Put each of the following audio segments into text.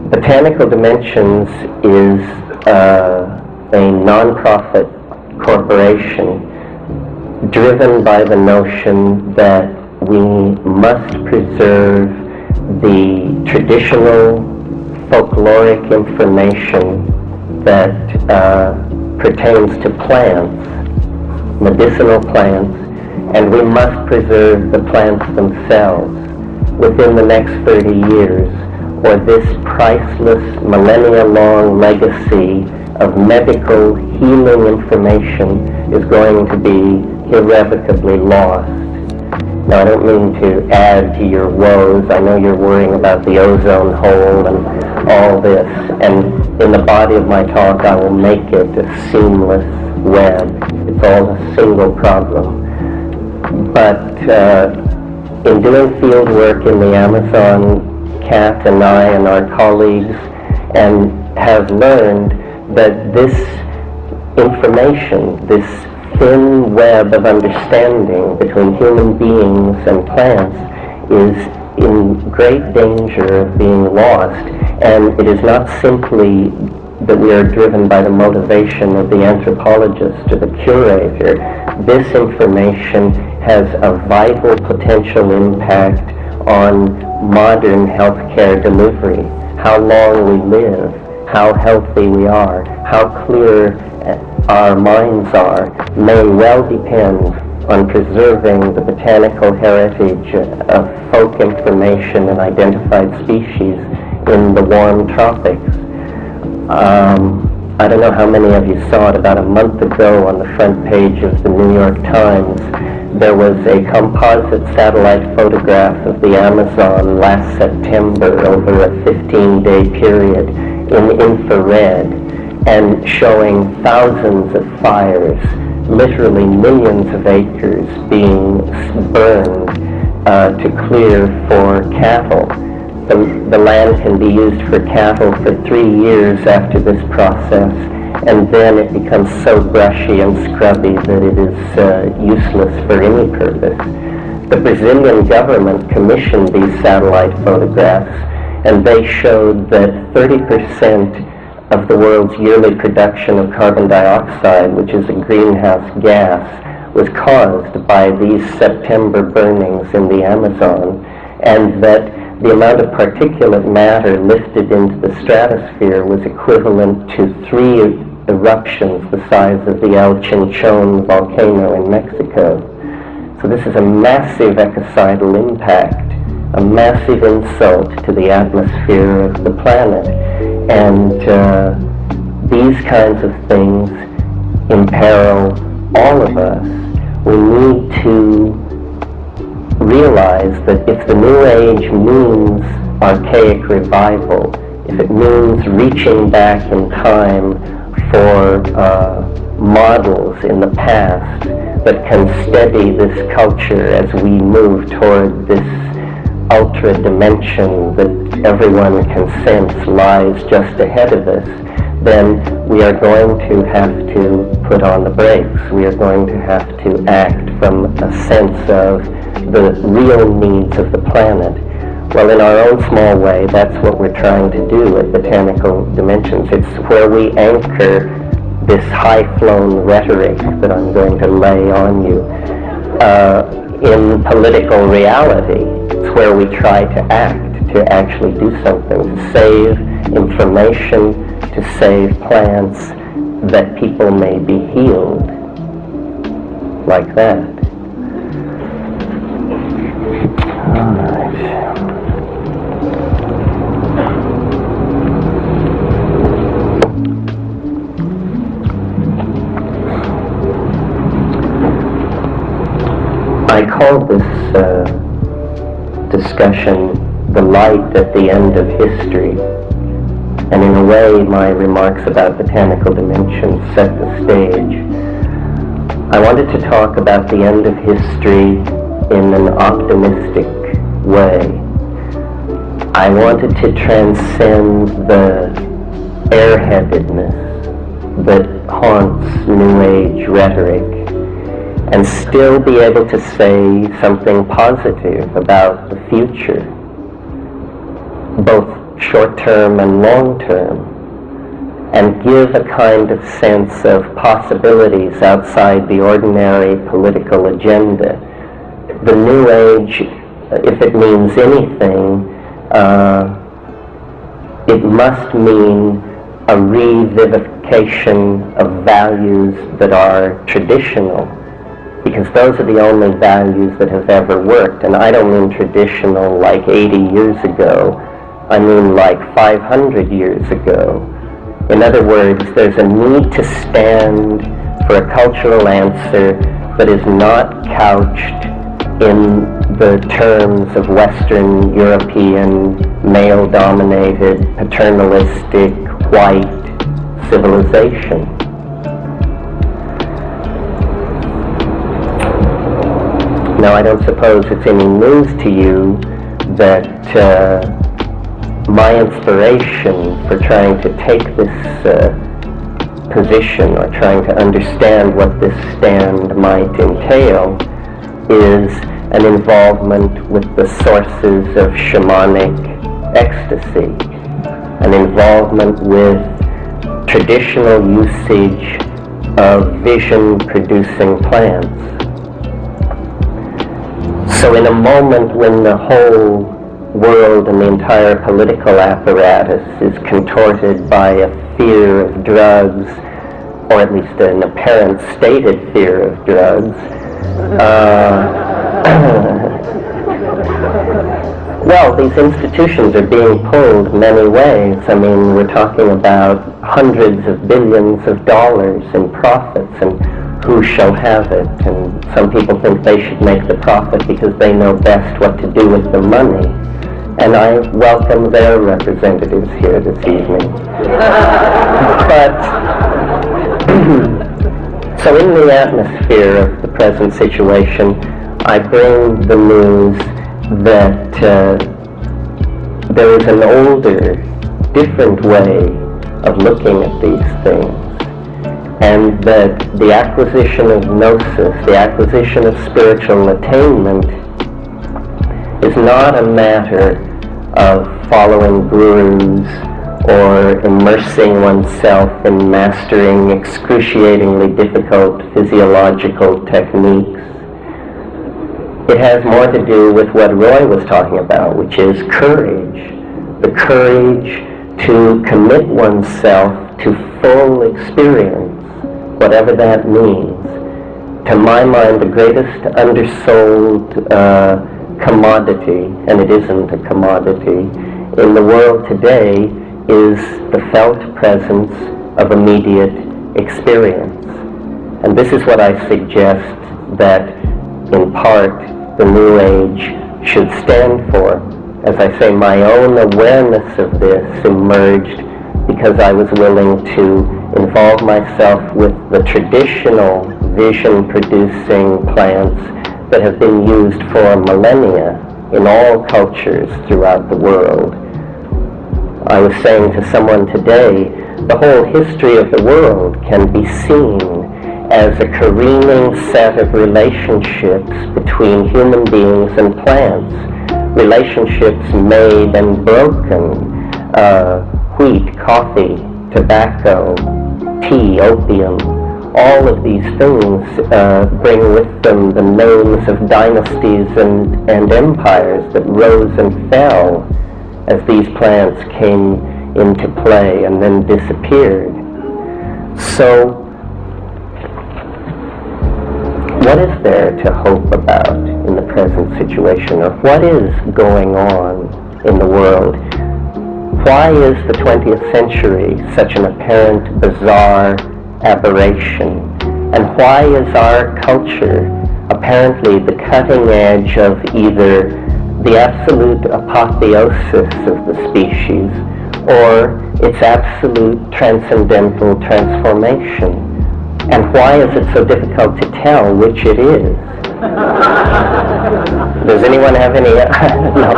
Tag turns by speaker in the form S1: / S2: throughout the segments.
S1: Botanical Dimensions is a non-profit corporation driven by the notion that we must preserve the traditional folkloric information that pertains to plants, medicinal plants, and we must preserve the plants themselves within the next 30 years, or this priceless millennia-long legacy of medical healing information is going to be irrevocably lost. Now, I don't mean to add to your woes. I know you're worrying about the ozone hole and all this, and in the body of my talk I will make it a seamless web. It's all a single problem. But in doing field work in the Amazon, Kat and I and our colleagues and have learned that this information, this thin web of understanding between human beings and plants is in great danger of being lost. And it is not simply that we are driven by the motivation of the anthropologist or the curator. This information has a vital potential impact on modern healthcare delivery, how long we live, how healthy we are, how clear our minds are, may well depend on preserving the botanical heritage of folk information and identified species in the warm tropics. I don't know how many of you saw it. About a month ago on the front page of the New York Times, there was a composite satellite photograph of the Amazon last September over a 15-day period in infrared, and showing thousands of fires, literally millions of acres being burned to clear for cattle. The land can be used for cattle for 3 years after this process, and then it becomes so brushy and scrubby that it is useless for any purpose. The Brazilian government commissioned these satellite photographs, and they showed that 30% of the world's yearly production of carbon dioxide, which is a greenhouse gas, was caused by these September burnings in the Amazon, and that the amount of particulate matter lifted into the stratosphere was equivalent to 3 eruptions the size of the El Chinchon volcano in Mexico. So this is a massive ecocidal impact, a massive insult to the atmosphere of the planet. And these kinds of things imperil all of us. We need to realize that if the New Age means archaic revival, if it means reaching back in time for models in the past that can steady this culture as we move toward this ultra dimension that everyone can sense lies just ahead of us, then we are going to have to put on the brakes. We are going to have to act from a sense of the real needs of the planet. Well, in our own small way, that's what we're trying to do at Botanical Dimensions. It's where we anchor this high-flown rhetoric that I'm going to lay on you in political reality. It's where we try to act, to actually do something, to save information, to save plants, that people may be healed like that. All right. I call this discussion the light at the end of history, and in a way my remarks about Botanical Dimensions set the stage. I wanted to talk about the end of history in an optimistic way. I wanted to transcend the airheadedness that haunts New Age rhetoric and still be able to say something positive about the future, both short-term and long-term, and give a kind of sense of possibilities outside the ordinary political agenda. The New Age, if it means anything, it must mean a revivification of values that are traditional, because those are the only values that have ever worked. And I don't mean traditional like 80 years ago, I mean like 500 years ago. In other words, there's a need to stand for a cultural answer that is not couched in the terms of Western European, male-dominated, paternalistic, white civilization. Now, I don't suppose it's any news to you that my inspiration for trying to take this position, or trying to understand what this stand might entail, is an involvement with the sources of shamanic ecstasy, an involvement with traditional usage of vision-producing plants. So in a moment when the whole world and the entire political apparatus is contorted by a fear of drugs, or at least an apparent stated fear of drugs, well, these institutions are being pulled many ways. I mean, we're talking about hundreds of billions of dollars in profits, and who shall have it? And some people think they should make the profit because they know best what to do with the money. And I welcome their representatives here this evening. But, so in the atmosphere of the present situation, I bring the news that there is an older, different way of looking at these things, and that the acquisition of gnosis, the acquisition of spiritual attainment, is not a matter of following gurus or immersing oneself in mastering excruciatingly difficult physiological techniques. It has more to do with what Roy was talking about, which is courage. The courage to commit oneself to full experience, whatever that means. To my mind, the greatest undersold commodity, and it isn't a commodity, in the world today is the felt presence of immediate experience. And this is what I suggest that, in part, the New Age should stand for. As I say, my own awareness of this emerged because I was willing to involve myself with the traditional vision-producing plants that have been used for millennia in all cultures throughout the world. I was saying to someone today, the whole history of the world can be seen as a careening set of relationships between human beings and plants, relationships made and broken, wheat, coffee, tobacco, tea, opium. All of these things bring with them the names of dynasties and empires that rose and fell as these plants came into play and then disappeared. So, what is there to hope about in the present situation, or what is going on in the world? Why is the 20th century such an apparent bizarre aberration? And why is our culture apparently the cutting edge of either the absolute apotheosis of the species or its absolute transcendental transformation? And why is it so difficult to tell which it is? Does anyone have any? No.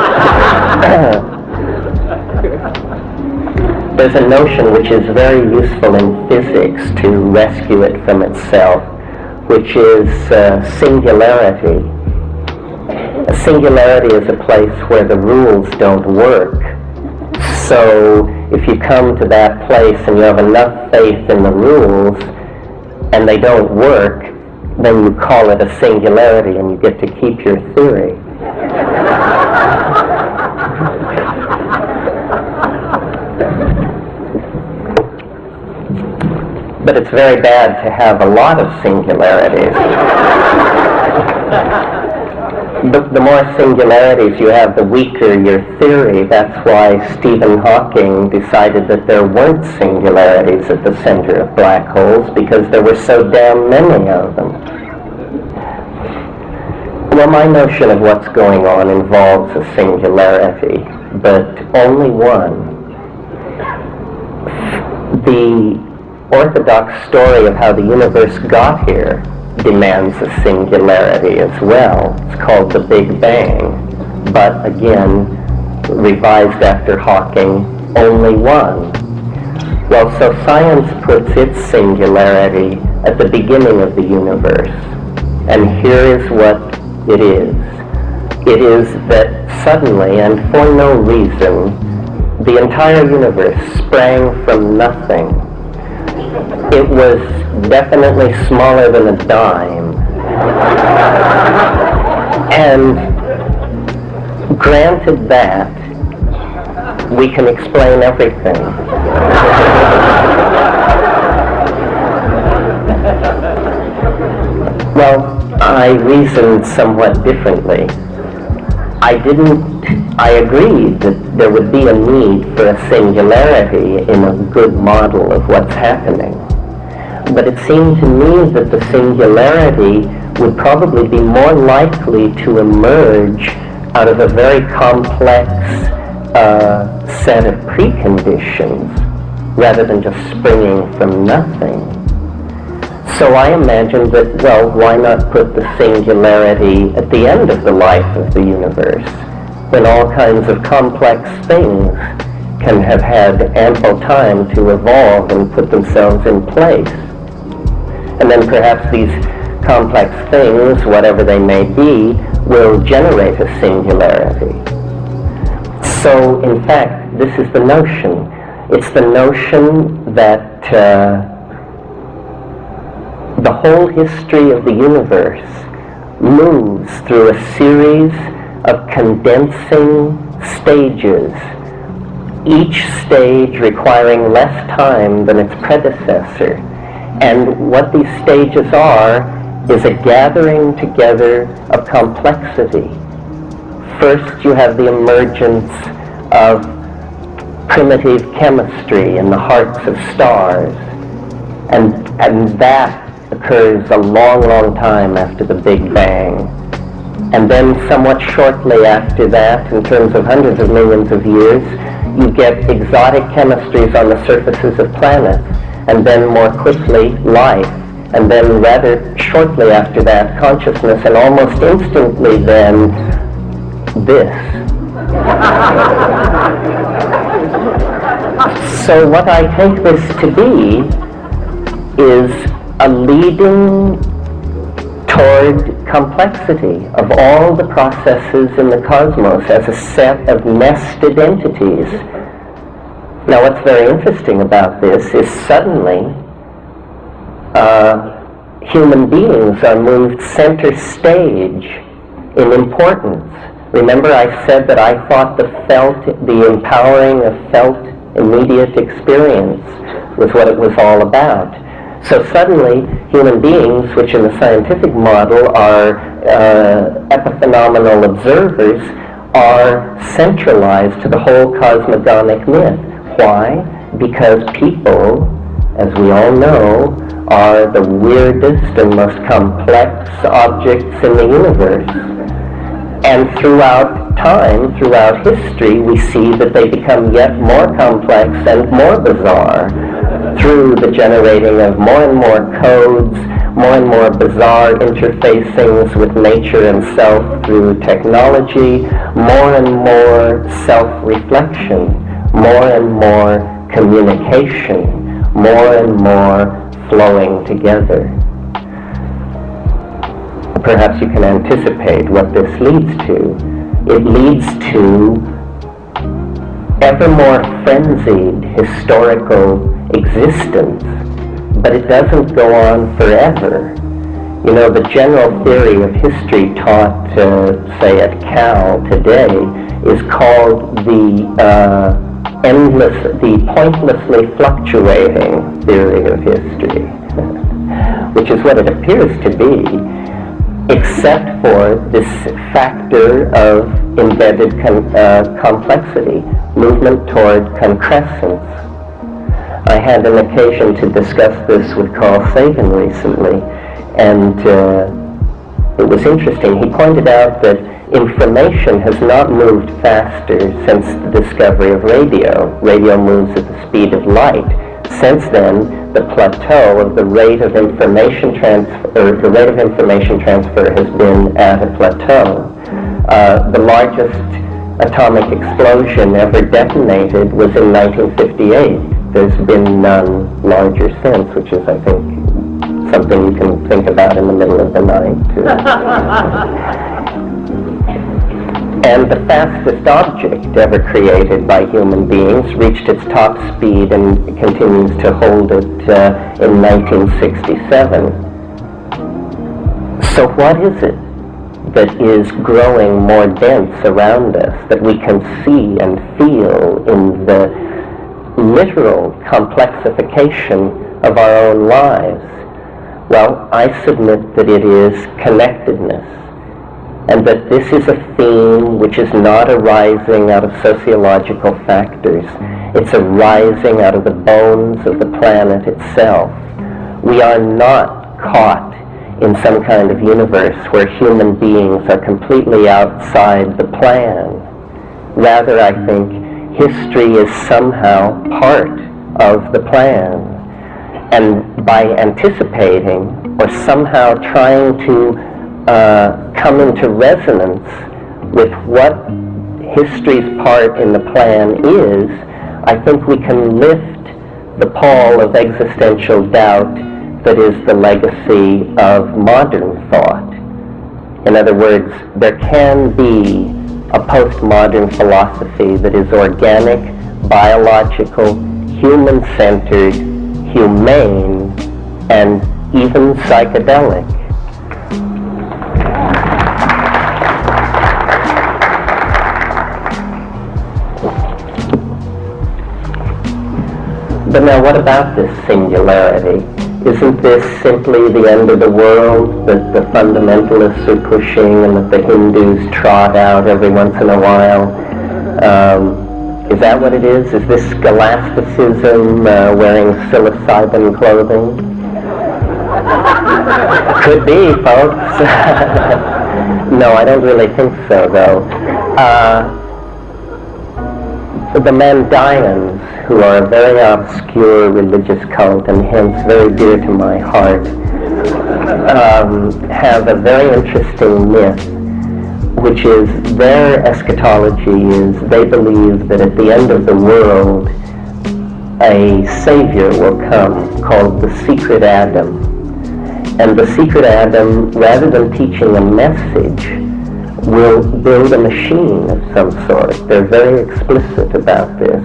S1: There's a notion which is very useful in physics to rescue it from itself, which is singularity. A singularity is a place where the rules don't work. So if you come to that place and you have enough faith in the rules and they don't work, then you call it a singularity and you get to keep your theory. But it's very bad to have a lot of singularities. The more singularities you have, the weaker your theory. That's why Stephen Hawking decided that there weren't singularities at the center of black holes, because there were so damn many of them. Well, my notion of what's going on involves a singularity, but only one. The orthodox story of how the universe got here demands a singularity as well. It's called the Big Bang, but again, revised after Hawking, only one. Well, so science puts its singularity at the beginning of the universe, and here is what it is. It is that suddenly, and for no reason, the entire universe sprang from nothing. It was definitely smaller than a dime. And granted that, we can explain everything. Well, I reasoned somewhat differently. I agreed that there would be a need for a singularity in a good model of what's happening. But it seemed to me that the singularity would probably be more likely to emerge out of a very complex set of preconditions rather than just springing from nothing. So I imagined that, well, why not put the singularity at the end of the life of the universe, when all kinds of complex things can have had ample time to evolve and put themselves in place. And then perhaps these complex things, whatever they may be, will generate a singularity. So, in fact, this is the notion. It's the notion that the whole history of the universe moves through a series of condensing stages, each stage requiring less time than its predecessor. And what these stages are is a gathering together of complexity. First, you have the emergence of primitive chemistry in the hearts of stars, and that occurs a long, long time after the Big Bang. And then somewhat shortly after that, in terms of hundreds of millions of years, you get exotic chemistries on the surfaces of planets, and then more quickly, life, and then rather shortly after that, consciousness, and almost instantly then, this. So what I take this to be is a leading toward complexity of all the processes in the cosmos as a set of nested entities. Now, what's very interesting about this is suddenly human beings are moved center stage in importance. Remember, I said that I thought the empowering of felt immediate experience was what it was all about. So suddenly, human beings, which in the scientific model are epiphenomenal observers, are centralized to the whole cosmogonic myth. Why? Because people, as we all know, are the weirdest and most complex objects in the universe. And throughout time, throughout history, we see that they become yet more complex and more bizarre through the generating of more and more codes, more and more bizarre interfacings with nature and self through technology, more and more self-reflection, more and more communication, more and more flowing together. Perhaps you can anticipate what this leads to. It leads to ever more frenzied historical existence, but it doesn't go on forever. You know, the general theory of history taught, say, at Cal today is called the pointlessly fluctuating theory of history, which is what it appears to be, except for this factor of embedded complexity, movement toward concrescence. I had an occasion to discuss this with Carl Sagan recently, and it was interesting. He pointed out that information has not moved faster since the discovery of radio. Radio moves at the speed of light. Since then, the plateau of the rate of information transfer has been at a plateau. The largest atomic explosion ever detonated was in 1958. There's been none larger since, which is, I think, something you can think about in the middle of the night, too. And the fastest object ever created by human beings reached its top speed and continues to hold it in 1967. So what is it that is growing more dense around us, that we can see and feel in the literal complexification of our own lives? Well, I submit that it is connectedness, and that this is a theme which is not arising out of sociological factors. It's arising out of the bones of the planet itself. We are not caught in some kind of universe where human beings are completely outside the plan. Rather, I think history is somehow part of the plan. And by anticipating or somehow trying to come into resonance with what history's part in the plan is, I think we can lift the pall of existential doubt that is the legacy of modern thought. In other words, there can be a postmodern philosophy that is organic, biological, human-centered, humane, and even psychedelic. But now what about this singularity? Isn't this simply the end of the world that the fundamentalists are pushing and that the Hindus trot out every once in a while? Is that what it is? Is this scholasticism wearing psilocybin clothing? Could be, folks. No, I don't really think so, though. The Mandayans, who are a very obscure religious cult and hence very dear to my heart, have a very interesting myth, which is their eschatology is they believe that at the end of the world a savior will come called the secret Adam. And the secret Adam, rather than teaching a message, will build a machine of some sort. They're very explicit about this.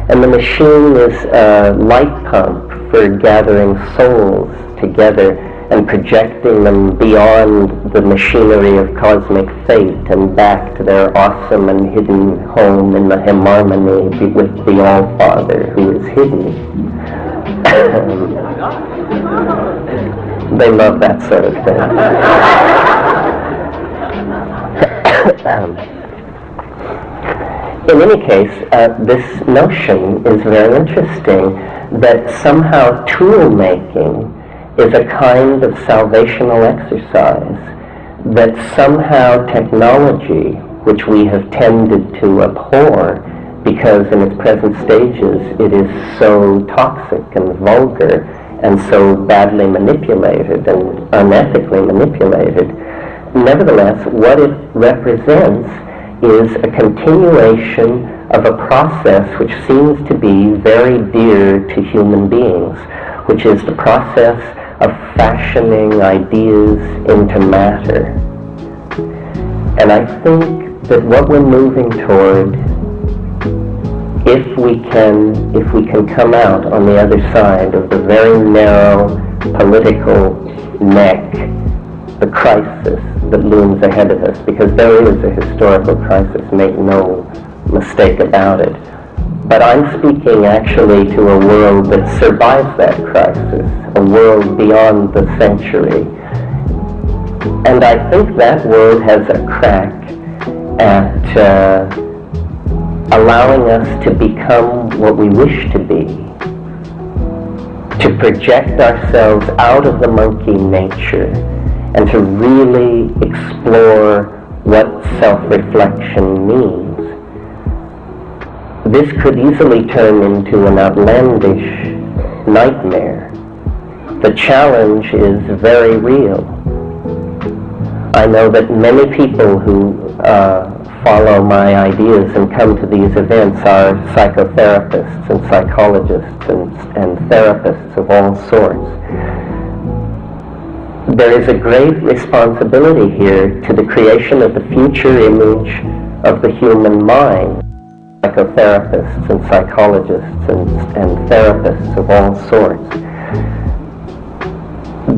S1: And the machine is a light pump for gathering souls together and projecting them beyond the machinery of cosmic fate and back to their awesome and hidden home in the harmony with the All-Father who is hidden. They love that sort of thing. In any case, this notion is very interesting, that somehow tool-making is a kind of salvational exercise, that somehow technology, which we have tended to abhor because in its present stages it is so toxic and vulgar and so badly manipulated and unethically manipulated, nevertheless, what it represents is a continuation of a process which seems to be very dear to human beings, which is the process of fashioning ideas into matter. And I think that what we're moving toward if we can come out on the other side of the very narrow political neck, the crisis that looms ahead of us, because there is a historical crisis, make no mistake about it. But I'm speaking actually to a world that survives that crisis, a world beyond the century. And I think that world has a crack at allowing us to become what we wish to be, to project ourselves out of the monkey nature and to really explore what self-reflection means. This could easily turn into an outlandish nightmare. The challenge is very real. I know that many people who follow my ideas and come to these events are psychotherapists and psychologists and therapists of all sorts. There is a great responsibility here to the creation of the future image of the human mind. Psychotherapists and psychologists and therapists of all sorts.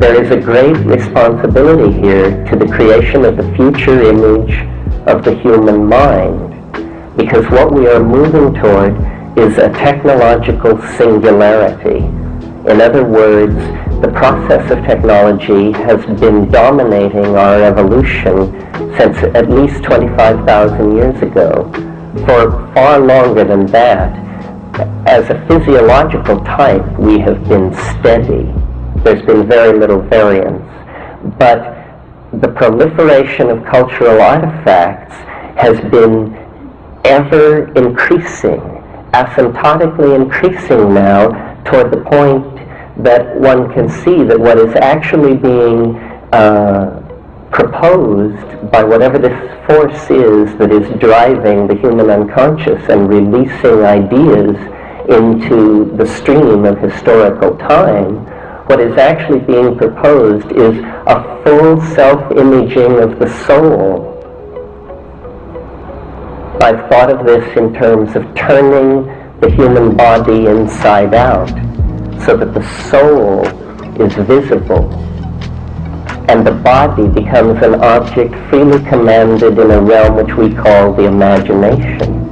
S1: There is a great responsibility here to the creation of the future image of the human mind, because what we are moving toward is a technological singularity. In other words, the process of technology has been dominating our evolution since at least 25,000 years ago. For far longer than that, as a physiological type, we have been steady. There's been very little variance. But the proliferation of cultural artifacts has been ever increasing, asymptotically increasing now, toward the point that one can see that what is actually being proposed by whatever this force is that is driving the human unconscious and releasing ideas into the stream of historical time, what is actually being proposed is a full self-imaging of the soul. I've thought of this in terms of turning the human body inside out so that the soul is visible and the body becomes an object freely commanded in a realm which we call the imagination.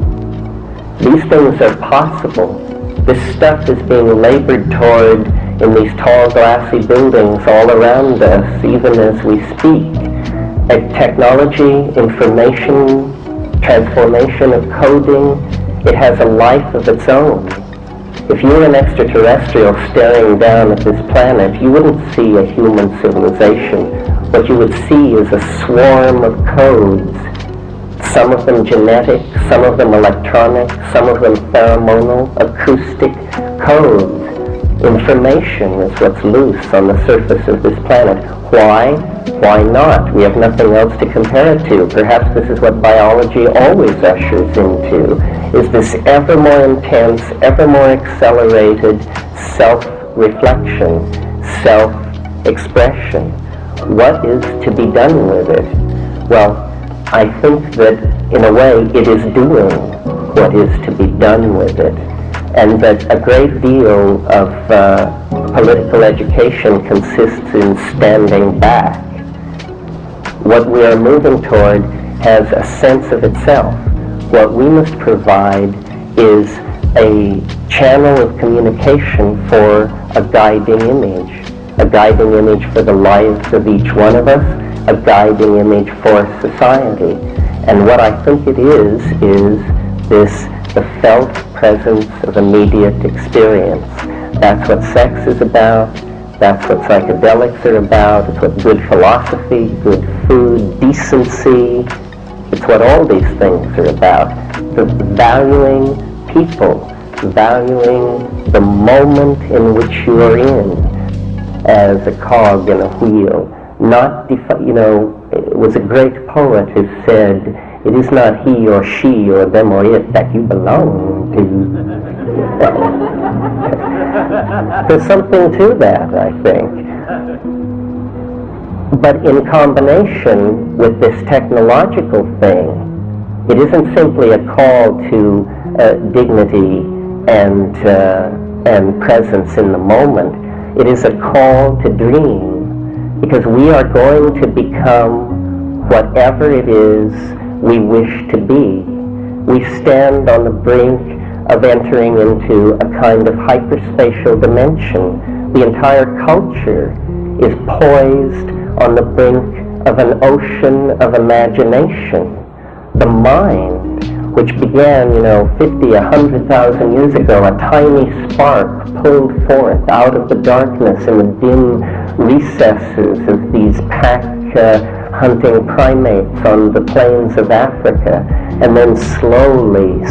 S1: These things are possible. This stuff is being labored toward in these tall, glassy buildings all around us, even as we speak. Technology, information, transformation of coding, it has a life of its own. If you were an extraterrestrial staring down at this planet, you wouldn't see a human civilization. What you would see is a swarm of codes, some of them genetic, some of them electronic, some of them pheromonal, acoustic codes. Information is what's loose on the surface of this planet. Why? Why not? We have nothing else to compare it to. Perhaps this is what biology always ushers into, is this ever more intense, ever more accelerated self-reflection, self-expression. What is to be done with it? Well, I think that in a way it is doing what is to be done with it, and that a great deal of political education consists in standing back. What we are moving toward has a sense of itself. What we must provide is a channel of communication for a guiding image for the lives of each one of us, a guiding image for society. And what I think it is the felt presence of immediate experience. That's what sex is about, that's what psychedelics are about, it's what good philosophy, good food, decency, it's what all these things are about. The valuing people, valuing the moment in which you are in as a cog in a wheel. Not, it was a great poet who said, it is not he or she or them or it that you belong to. There's something to that, I think. But in combination with this technological thing, It isn't simply a call to dignity and presence in the moment. It is a call to dream, because we are going to become whatever it is we wish to be. We stand on the brink of entering into a kind of hyperspatial dimension. The entire culture is poised on the brink of an ocean of imagination. The mind, which began, 50, 100,000 years ago, a tiny spark pulled forth out of the darkness in the dim recesses of these pack hunting primates on the plains of Africa, and then slowly,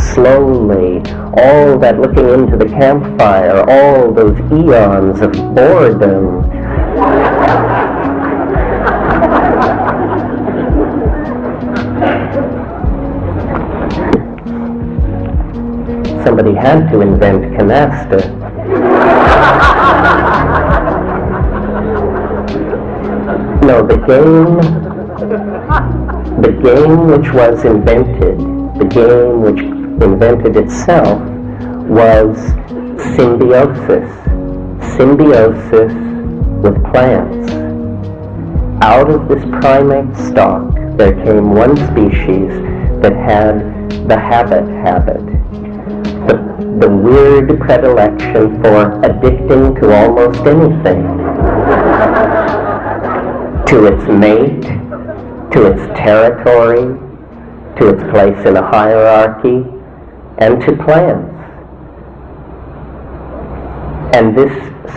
S1: all that looking into the campfire, all those eons of boredom, somebody had to invent canasta. No, the game which was invented, the game which invented itself, was symbiosis with plants. Out of this primate stock, there came one species that had the habit, the weird predilection for addicting to almost anything. To its mate, to its territory, to its place in a hierarchy, and to plants. And this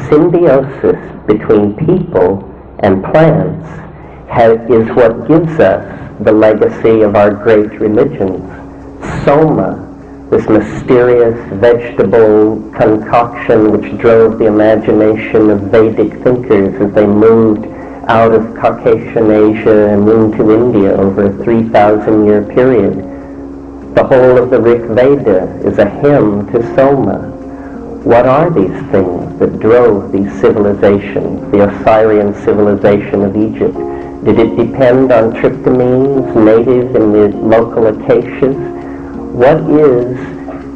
S1: symbiosis between people and plants is what gives us the legacy of our great religions. Soma, this mysterious vegetable concoction which drove the imagination of Vedic thinkers as they moved out of Caucasian Asia and into India over a 3,000-year period. The whole of the Rig Veda is a hymn to Soma. What are these things that drove these civilizations, the Osirian civilization of Egypt? Did it depend on tryptamines native in the local acacias? What is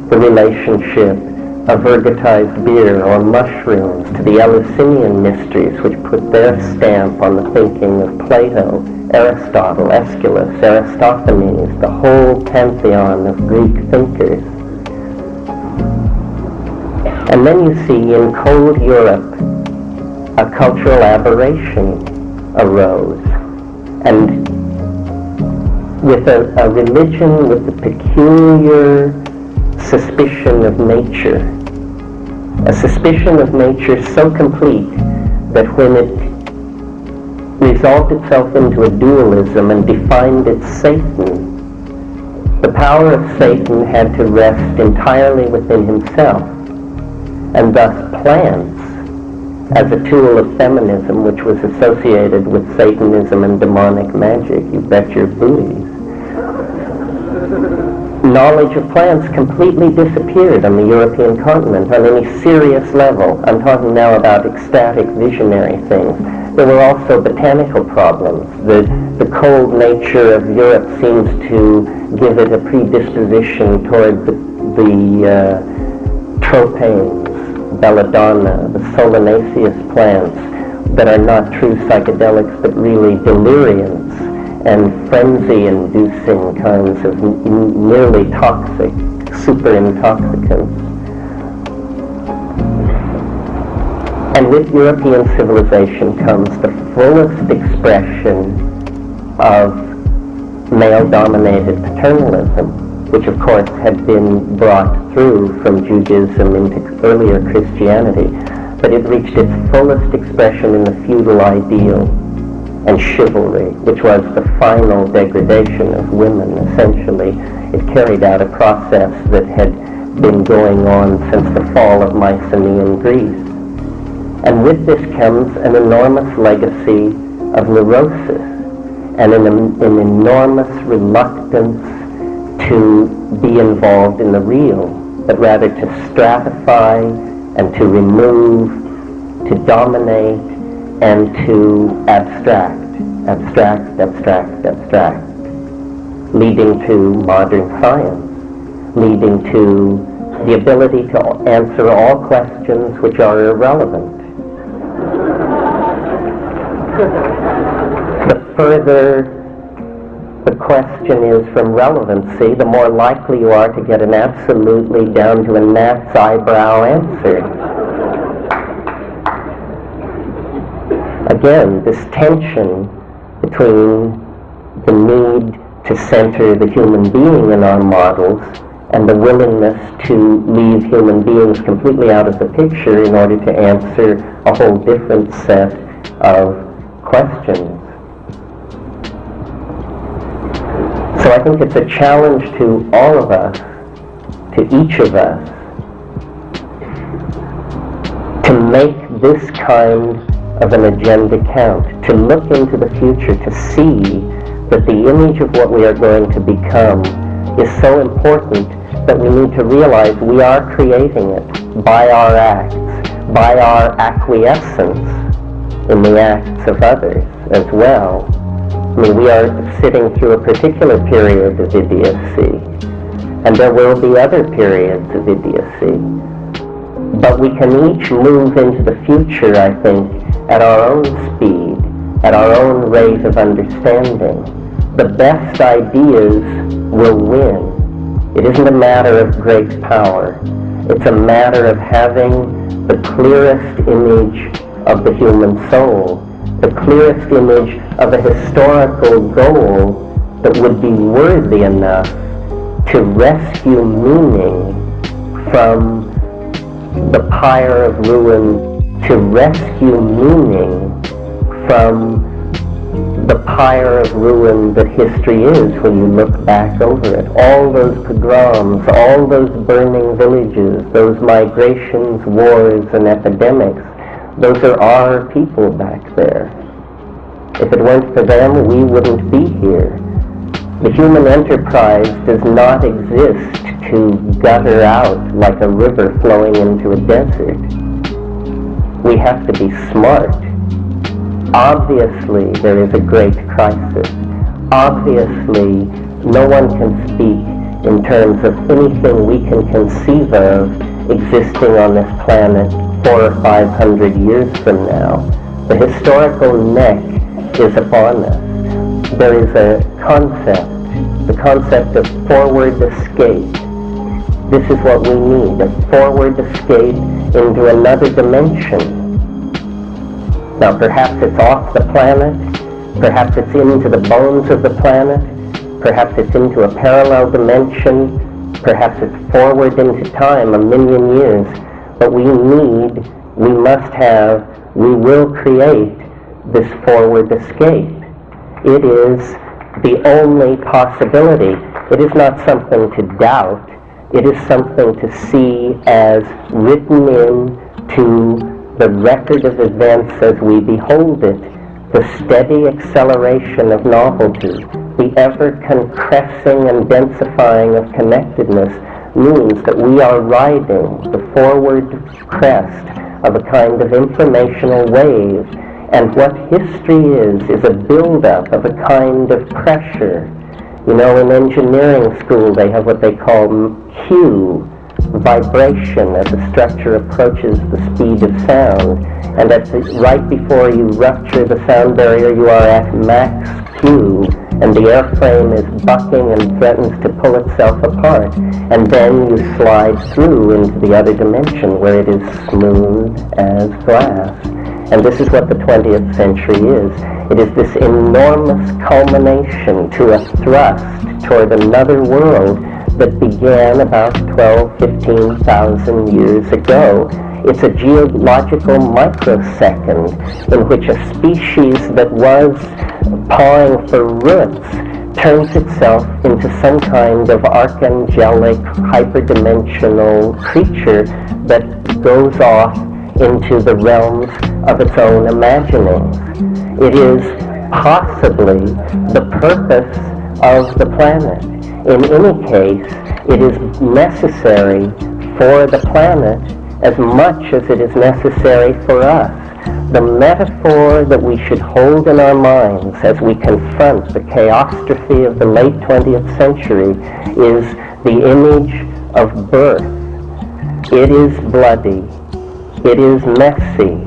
S1: the relationship of ergotized beer or mushrooms to the Eleusinian mysteries, which put their stamp on the thinking of Plato, Aristotle, Aeschylus, Aristophanes, the whole pantheon of Greek thinkers? And then you see in cold Europe a cultural aberration arose, and with a religion with the peculiar suspicion of nature, a suspicion of nature so complete that when it resolved itself into a dualism and defined its Satan, the power of Satan had to rest entirely within himself, and thus plants, as a tool of feminism which was associated with Satanism and demonic magic, you bet your booties, knowledge of plants completely disappeared on the European continent on any serious level. I'm talking now about ecstatic, visionary things. There were also botanical problems. The cold nature of Europe seems to give it a predisposition toward the tropanes, belladonna, the solanaceous plants that are not true psychedelics but really deliriants and frenzy-inducing kinds of nearly toxic, super intoxicants. And with European civilization comes the fullest expression of male-dominated paternalism, which of course had been brought through from Judaism into earlier Christianity, but it reached its fullest expression in the feudal ideal and chivalry, which was the final degradation of women, essentially. It carried out a process that had been going on since the fall of Mycenaean Greece. And with this comes an enormous legacy of neurosis and an enormous reluctance to be involved in the real, but rather to stratify and to remove, to dominate, and to abstract. leading to modern science, leading to the ability to answer all questions which are irrelevant. The further the question is from relevancy, the more likely you are to get an absolutely down to a gnat's eyebrow answer. Again, this tension between the need to center the human being in our models and the willingness to leave human beings completely out of the picture in order to answer a whole different set of questions. So I think it's a challenge to all of us, to each of us, to make this kind of an agenda count, to look into the future, to see that the image of what we are going to become is so important that we need to realize we are creating it by our acts, by our acquiescence in the acts of others as well. I mean, we are sitting through a particular period of idiocy, and there will be other periods of idiocy. But we can each move into the future, I think, at our own speed, at our own rate of understanding. The best ideas will win. It isn't a matter of great power. It's a matter of having the clearest image of the human soul, the clearest image of a historical goal that would be worthy enough to rescue meaning from the pyre of ruin, to rescue meaning from the pyre of ruin that history is when you look back over it. All those pogroms, all those burning villages, those migrations, wars, and epidemics, those are our people back there. If it weren't for them, we wouldn't be here. The human enterprise does not exist to gutter out like a river flowing into a desert. We have to be smart. Obviously, there is a great crisis. Obviously, no one can speak in terms of anything we can conceive of existing on this planet 400 or 500 years from now. The historical neck is upon us. There is a concept, the concept of forward escape. This is what we need, a forward escape into another dimension. Now perhaps it's off the planet, perhaps it's into the bones of the planet, perhaps it's into a parallel dimension, perhaps it's forward into time, 1,000,000 years. But we must have, we will create this forward escape. It is the only possibility. It is not something to doubt. It is something to see as written into the record of events as we behold it. The steady acceleration of novelty, the ever-compressing and densifying of connectedness means that we are riding the forward crest of a kind of informational wave. And what history is a build-up of a kind of pressure. You know, in engineering school they have what they call Q, vibration, as the structure approaches the speed of sound. And right before you rupture the sound barrier, you are at max Q, and the airframe is bucking and threatens to pull itself apart. And then you slide through into the other dimension where it is smooth as glass. And this is what the 20th century is. It is this enormous culmination to a thrust toward another world that began about 15,000 years ago. It's a geological microsecond in which a species that was pawing for roots turns itself into some kind of archangelic, hyperdimensional creature that goes off into the realms of its own imaginings. It is possibly the purpose of the planet. In any case, it is necessary for the planet as much as it is necessary for us. The metaphor that we should hold in our minds as we confront the chaostrophe of the late 20th century is the image of birth. It is bloody. It is messy.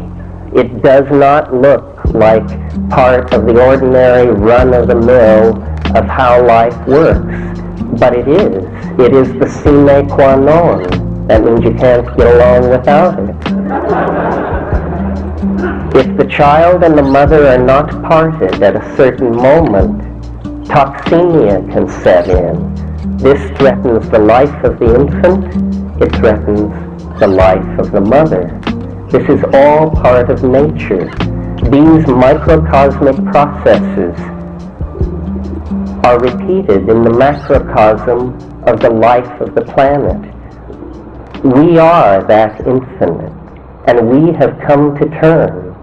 S1: It does not look like part of the ordinary run-of-the-mill of how life works. But it is. It is the sine qua non. That means you can't get along without it. If the child and the mother are not parted at a certain moment, toxemia can set in. This threatens the life of the infant. It threatens the life of the mother. This is all part of nature. These microcosmic processes are repeated in the macrocosm of the life of the planet. We are that infinite, and we have come to terms.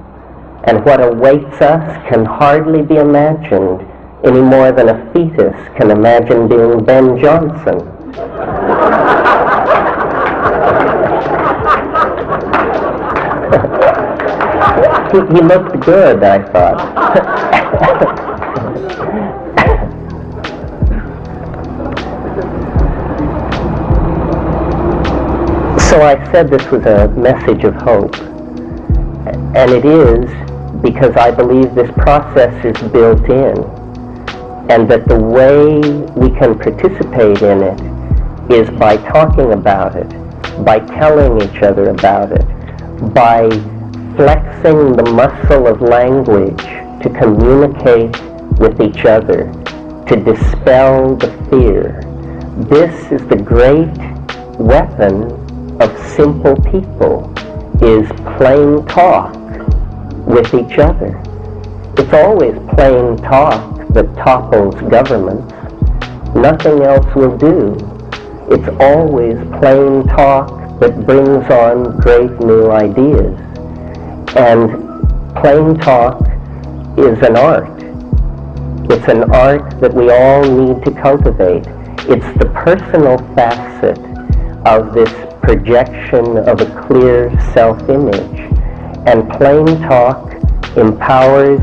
S1: And what awaits us can hardly be imagined any more than a fetus can imagine being Ben Johnson. He looked good, I thought. So I said this was a message of hope. And it is because I believe this process is built in, and that the way we can participate in it is by talking about it, by telling each other about it, by flexing the muscle of language to communicate with each other, to dispel the fear. This is the great weapon of simple people, is plain talk with each other. It's always plain talk that topples governments. Nothing else will do. It's always plain talk that brings on great new ideas. And plain talk is an art. It's an art that we all need to cultivate. It's the personal facet of this projection of a clear self-image. And plain talk empowers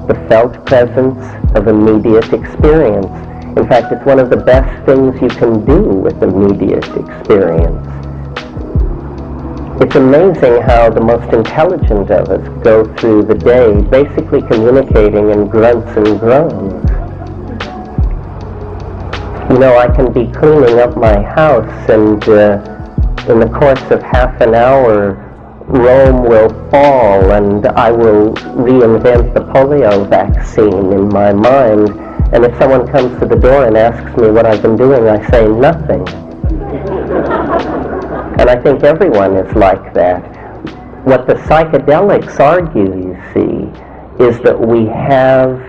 S1: the felt presence of immediate experience. In fact, it's one of the best things you can do with immediate experience. It's amazing how the most intelligent of us go through the day basically communicating in grunts and groans. You know, I can be cleaning up my house, and in the course of half an hour, Rome will fall, and I will reinvent the polio vaccine in my mind. And if someone comes to the door and asks me what I've been doing, I say nothing. And I think everyone is like that. What the psychedelics argue, you see, is that we have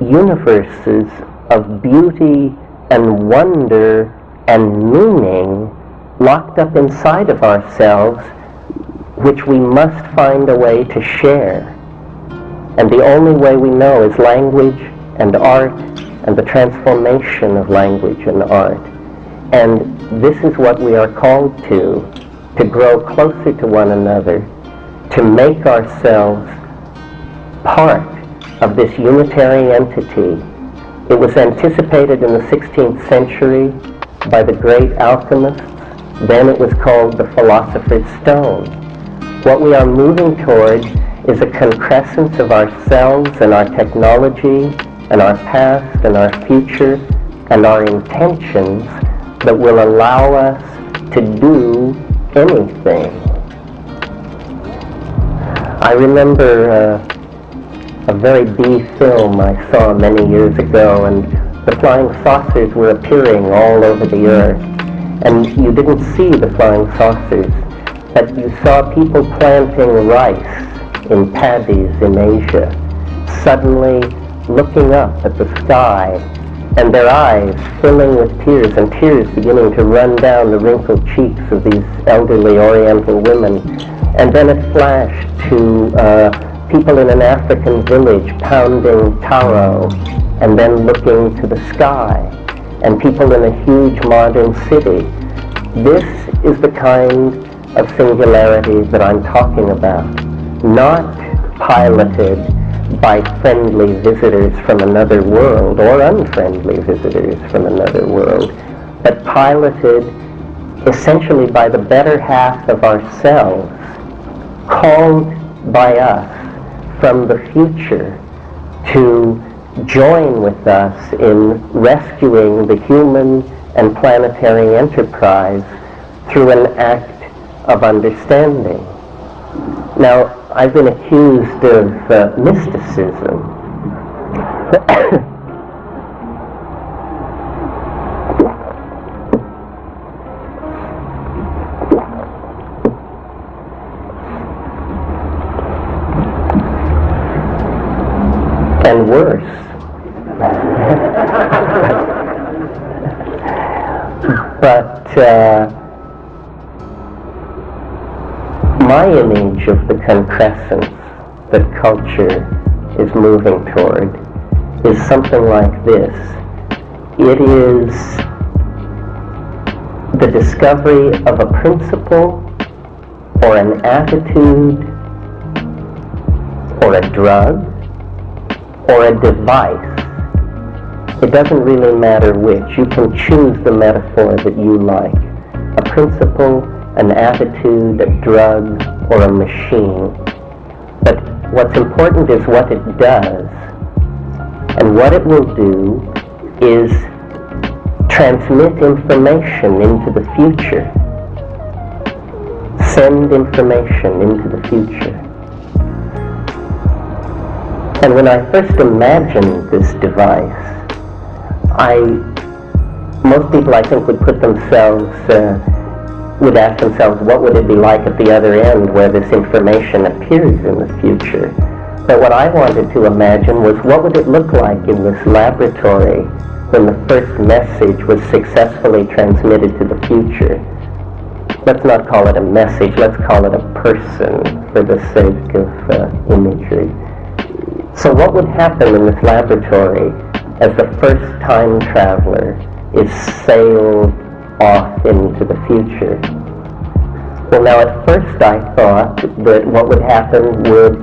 S1: universes of beauty and wonder and meaning locked up inside of ourselves, which we must find a way to share. And the only way we know is language and art and the transformation of language and art. And this is what we are called to grow closer to one another, to make ourselves part of this unitary entity. It was anticipated in the 16th century by the great alchemists. Then it was called the philosopher's stone. What we are moving toward is a concrescence of ourselves and our technology and our past and our future and our intentions that will allow us to do anything. I remember a very B film I saw many years ago, and the flying saucers were appearing all over the earth. And you didn't see the flying saucers, but you saw people planting rice in paddies in Asia, suddenly looking up at the sky, and their eyes filling with tears, and tears beginning to run down the wrinkled cheeks of these elderly Oriental women. And then it flashed to people in an African village pounding taro, and then looking to the sky, and people in a huge modern city. This is the kind of singularity that I'm talking about. not piloted by friendly visitors from another world or unfriendly visitors from another world, but piloted essentially by the better half of ourselves, called by us from the future to join with us in rescuing the human and planetary enterprise through an act of understanding. Now, I've been accused of mysticism. And worse. But my image of the concrescence that culture is moving toward is something like this. It is the discovery of a principle or an attitude or a drug or a device. It doesn't really matter which. You can choose the metaphor that you like. A principle, an attitude, a drug, or a machine. But what's important is what it does. And what it will do is transmit information into the future. Send information into the future. And when I first imagined this device, most people I think would ask themselves, what would it be like at the other end where this information appears in the future? But what I wanted to imagine was, what would it look like in this laboratory when the first message was successfully transmitted to the future? Let's not call it a message, let's call it a person for the sake of imagery. So what would happen in this laboratory as the first time traveler is sailed off into the future? Well, now at first I thought that what would happen would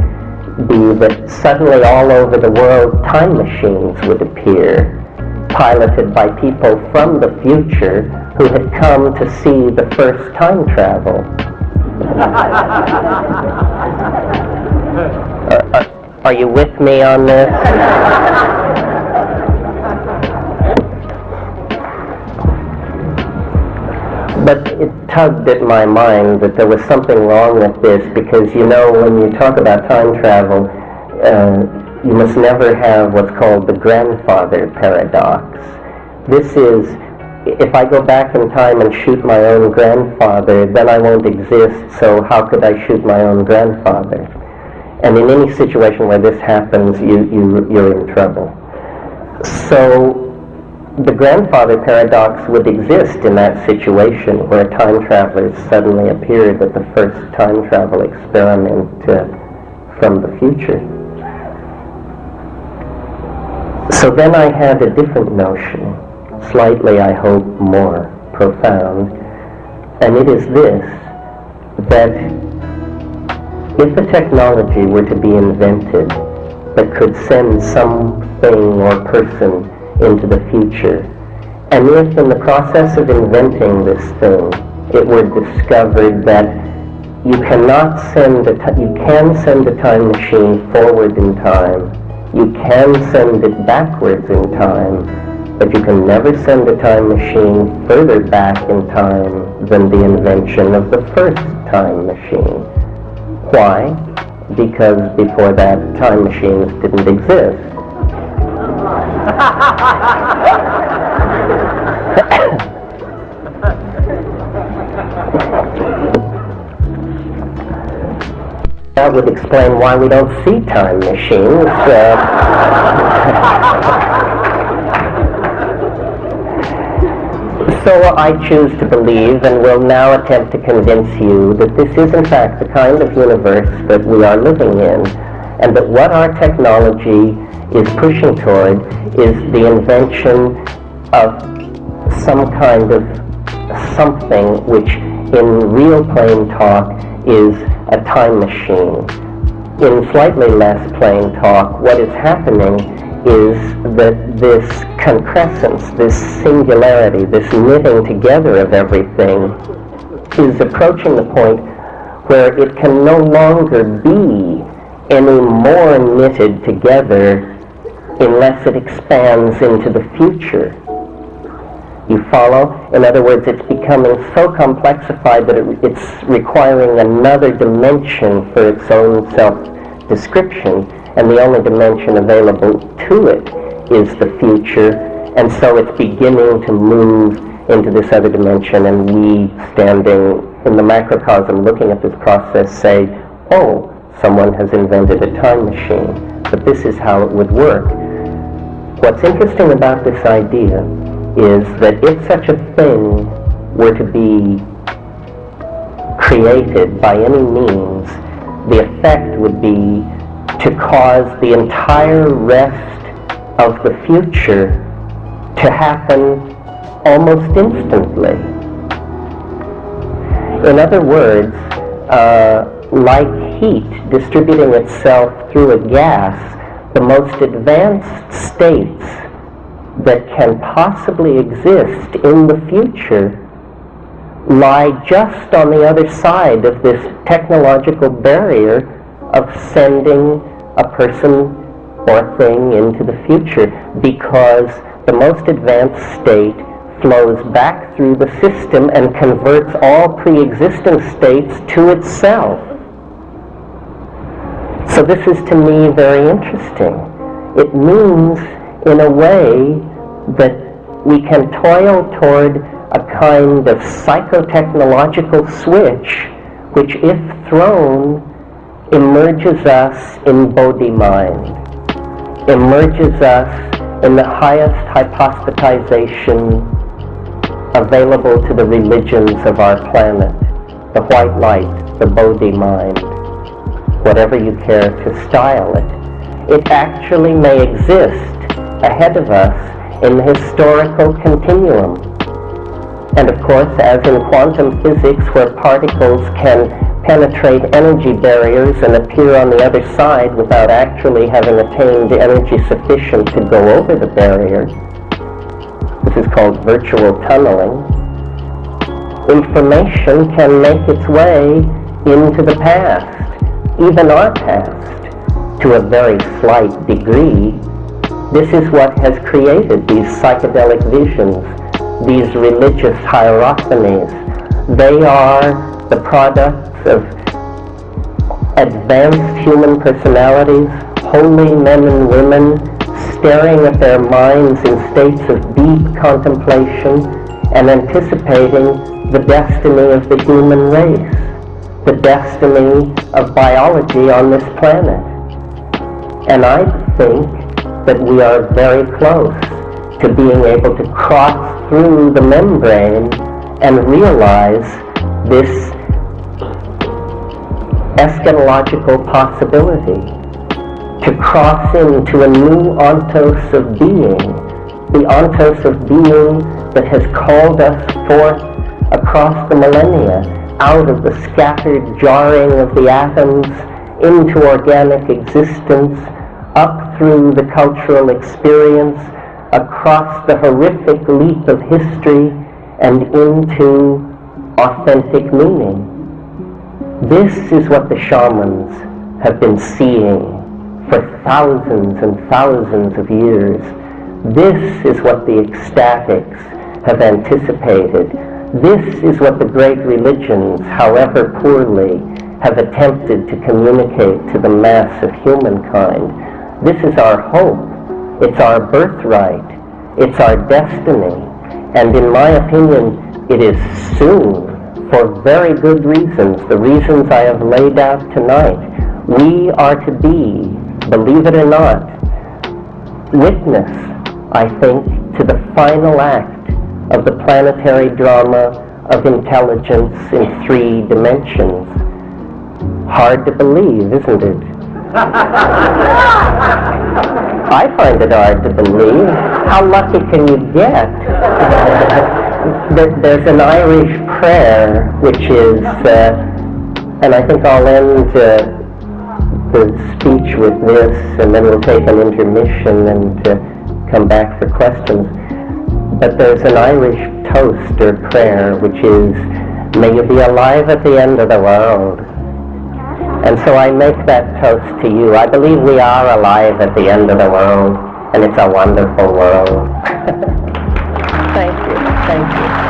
S1: be that suddenly all over the world time machines would appear, piloted by people from the future who had come to see the first time travel. Are you with me on this? But it tugged at my mind that there was something wrong with this, because, you know, when you talk about time travel, you must never have what's called the grandfather paradox. This is, if I go back in time and shoot my own grandfather, then I won't exist, so how could I shoot my own grandfather? And in any situation where this happens, you're in trouble. So the grandfather paradox would exist in that situation where time travelers suddenly appeared at the first time travel experiment from the future. So then I had a different notion, slightly, I hope, more profound, and it is this, that if a technology were to be invented that could send something or person into the future, and if in the process of inventing this thing it were discovered that you can send a time machine forward in time, you can send it backwards in time, but you can never send a time machine further back in time than the invention of the first time machine. Why? Because before that, time machines didn't exist. That would explain why we don't see time machines. So I choose to believe, and will now attempt to convince you, that this is in fact the kind of universe that we are living in, and that what our technology is pushing toward is the invention of some kind of something which in real plain talk is a time machine. In slightly less plain talk, what is happening is that this concrescence, this singularity, this knitting together of everything is approaching the point where it can no longer be any more knitted together unless it expands into the future. You follow? In other words, it's becoming so complexified that it's requiring another dimension for its own self-description, and the only dimension available to it is the future, and so it's beginning to move into this other dimension, and we, standing in the macrocosm looking at this process, say, oh, someone has invented a time machine, but this is how it would work. What's interesting about this idea is that if such a thing were to be created by any means, the effect would be to cause the entire rest of the future to happen almost instantly. In other words, like heat distributing itself through a gas, the most advanced states that can possibly exist in the future lie just on the other side of this technological barrier of sending a person or thing into the future, because the most advanced state flows back through the system and converts all pre-existing states to itself. So this is, to me, very interesting. It means, in a way, that we can toil toward a kind of psychotechnological switch which, if thrown, emerges us in Bodhi mind, emerges us in the highest hypostatization available to the religions of our planet, the white light, the Bodhi mind, whatever you care to style it. It actually may exist ahead of us in the historical continuum. And of course, as in quantum physics, where particles can penetrate energy barriers and appear on the other side without actually having attained energy sufficient to go over the barrier, this is called virtual tunneling, information can make its way into the past, even our past, to a very slight degree. This is what has created these psychedelic visions, these religious hierophanies. They are the products of advanced human personalities, holy men and women, staring at their minds in states of deep contemplation and anticipating the destiny of the human race, the destiny of biology on this planet. And I think that we are very close to being able to cross through the membrane and realize this eschatological possibility, to cross into a new ontos of being, the ontos of being that has called us forth across the millennia, out of the scattered jarring of the atoms into organic existence, up through the cultural experience, across the horrific leap of history, and into authentic meaning. This is what the shamans have been seeing for thousands and thousands of years. This is what the ecstatics have anticipated. This is what the great religions, however poorly, have attempted to communicate to the mass of humankind. This is our hope. It's our birthright. It's our destiny. And in my opinion, it is soon, for very good reasons, the reasons I have laid out tonight. We are to be, believe it or not, witness, I think, to the final act of the planetary drama of intelligence in 3 dimensions. Hard to believe, isn't it? I find it hard to believe. How lucky can you get? There's an Irish prayer which is, and I think I'll end the speech with this, and then we'll take an intermission and come back for questions. But there's an Irish toast or prayer, which is, "May you be alive at the end of the world." And so I make that toast to you. I believe we are alive at the end of the world, and it's a wonderful world. Thank you. Thank you.